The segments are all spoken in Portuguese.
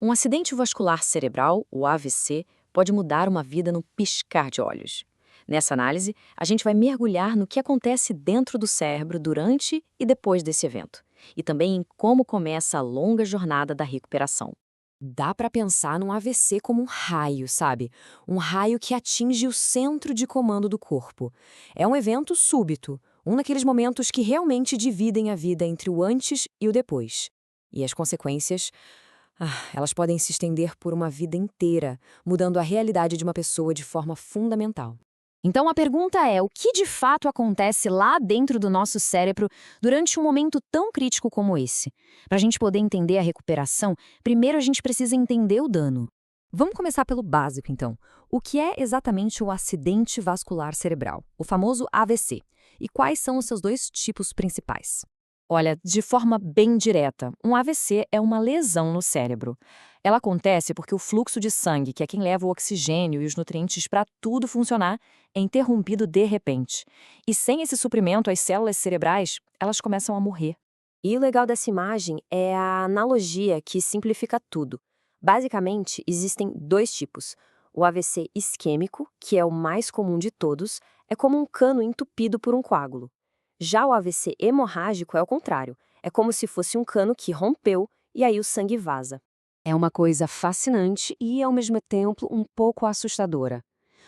Um acidente vascular cerebral, o AVC, pode mudar uma vida num piscar de olhos. Nessa análise, a gente vai mergulhar no que acontece dentro do cérebro durante e depois desse evento, e também em como começa a longa jornada da recuperação. Dá para pensar num AVC como um raio, sabe? Um raio que atinge o centro de comando do corpo. É um evento súbito, um daqueles momentos que realmente dividem a vida entre o antes e o depois. E as consequências, elas podem se estender por uma vida inteira, mudando a realidade de uma pessoa de forma fundamental. Então a pergunta é: o que de fato acontece lá dentro do nosso cérebro durante um momento tão crítico como esse? Para a gente poder entender a recuperação, primeiro a gente precisa entender o dano. Vamos começar pelo básico, então. O que é exatamente o acidente vascular cerebral, o famoso AVC? E quais são os seus dois tipos principais? Olha, de forma bem direta, um AVC é uma lesão no cérebro. Ela acontece porque o fluxo de sangue, que é quem leva o oxigênio e os nutrientes para tudo funcionar, é interrompido de repente. E sem esse suprimento, as células cerebrais, elas começam a morrer. E o legal dessa imagem é a analogia que simplifica tudo. Basicamente, existem dois tipos. O AVC isquêmico, que é o mais comum de todos, é como um cano entupido por um coágulo. Já o AVC hemorrágico é o contrário. É como se fosse um cano que rompeu e aí o sangue vaza. É uma coisa fascinante e, ao mesmo tempo, um pouco assustadora.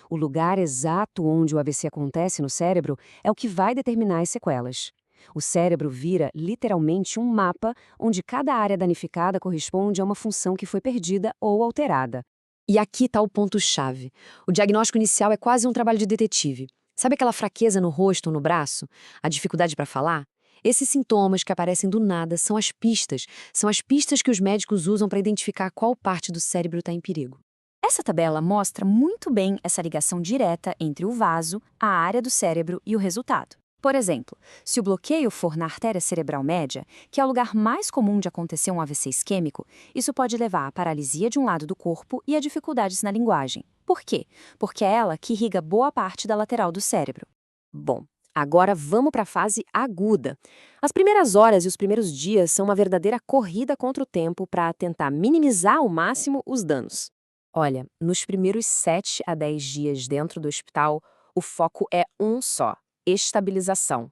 O lugar exato onde o AVC acontece no cérebro é o que vai determinar as sequelas. O cérebro vira literalmente um mapa onde cada área danificada corresponde a uma função que foi perdida ou alterada. E aqui está o ponto-chave. O diagnóstico inicial é quase um trabalho de detetive. Sabe aquela fraqueza no rosto ou no braço? A dificuldade para falar? Esses sintomas que aparecem do nada são as pistas que os médicos usam para identificar qual parte do cérebro está em perigo. Essa tabela mostra muito bem essa ligação direta entre o vaso, a área do cérebro e o resultado. Por exemplo, se o bloqueio for na artéria cerebral média, que é o lugar mais comum de acontecer um AVC isquêmico, isso pode levar à paralisia de um lado do corpo e a dificuldades na linguagem. Por quê? Porque é ela que irriga boa parte da lateral do cérebro. Bom, agora vamos para a fase aguda. As primeiras horas e os primeiros dias são uma verdadeira corrida contra o tempo para tentar minimizar ao máximo os danos. Olha, nos primeiros 7 a 10 dias dentro do hospital, o foco é um só: estabilização.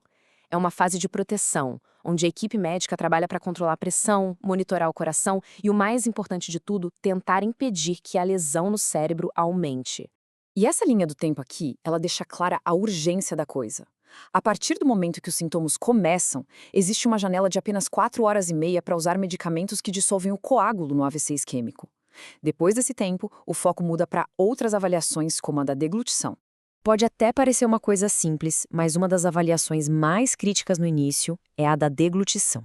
É uma fase de proteção, onde a equipe médica trabalha para controlar a pressão, monitorar o coração e, o mais importante de tudo, tentar impedir que a lesão no cérebro aumente. E essa linha do tempo aqui, ela deixa clara a urgência da coisa. A partir do momento que os sintomas começam, existe uma janela de apenas 4 horas e meia para usar medicamentos que dissolvem o coágulo no AVC isquêmico. Depois desse tempo, o foco muda para outras avaliações, como a da deglutição. Pode até parecer uma coisa simples, mas uma das avaliações mais críticas no início é a da deglutição.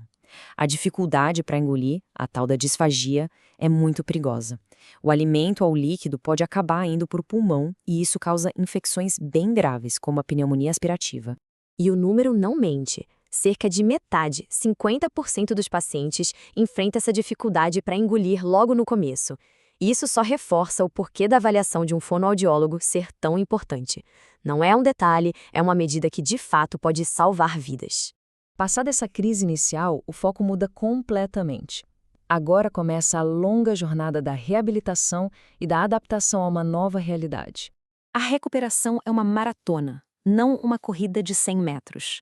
A dificuldade para engolir, a tal da disfagia, é muito perigosa. O alimento ou líquido pode acabar indo para o pulmão e isso causa infecções bem graves, como a pneumonia aspirativa. E o número não mente. Cerca de metade, 50% dos pacientes, enfrenta essa dificuldade para engolir logo no começo. Isso só reforça o porquê da avaliação de um fonoaudiólogo ser tão importante. Não é um detalhe, é uma medida que de fato pode salvar vidas. Passada essa crise inicial, o foco muda completamente. Agora começa a longa jornada da reabilitação e da adaptação a uma nova realidade. A recuperação é uma maratona, não uma corrida de 100 metros.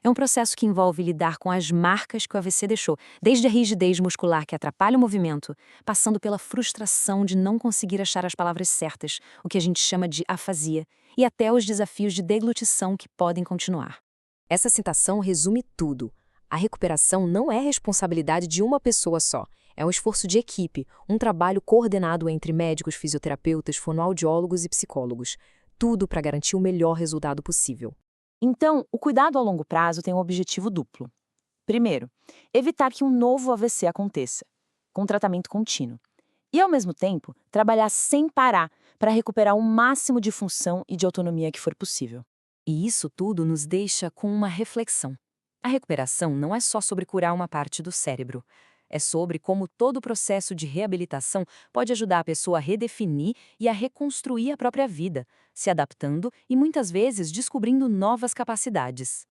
É um processo que envolve lidar com as marcas que o AVC deixou, desde a rigidez muscular que atrapalha o movimento, passando pela frustração de não conseguir achar as palavras certas, o que a gente chama de afasia, e até os desafios de deglutição que podem continuar. Essa citação resume tudo. A recuperação não é responsabilidade de uma pessoa só. É um esforço de equipe, um trabalho coordenado entre médicos, fisioterapeutas, fonoaudiólogos e psicólogos. Tudo para garantir o melhor resultado possível. Então, o cuidado a longo prazo tem um objetivo duplo. Primeiro, evitar que um novo AVC aconteça, com tratamento contínuo. E, ao mesmo tempo, trabalhar sem parar para recuperar o máximo de função e de autonomia que for possível. E isso tudo nos deixa com uma reflexão. A recuperação não é só sobre curar uma parte do cérebro. É sobre como todo o processo de reabilitação pode ajudar a pessoa a redefinir e a reconstruir a própria vida, se adaptando e muitas vezes descobrindo novas capacidades.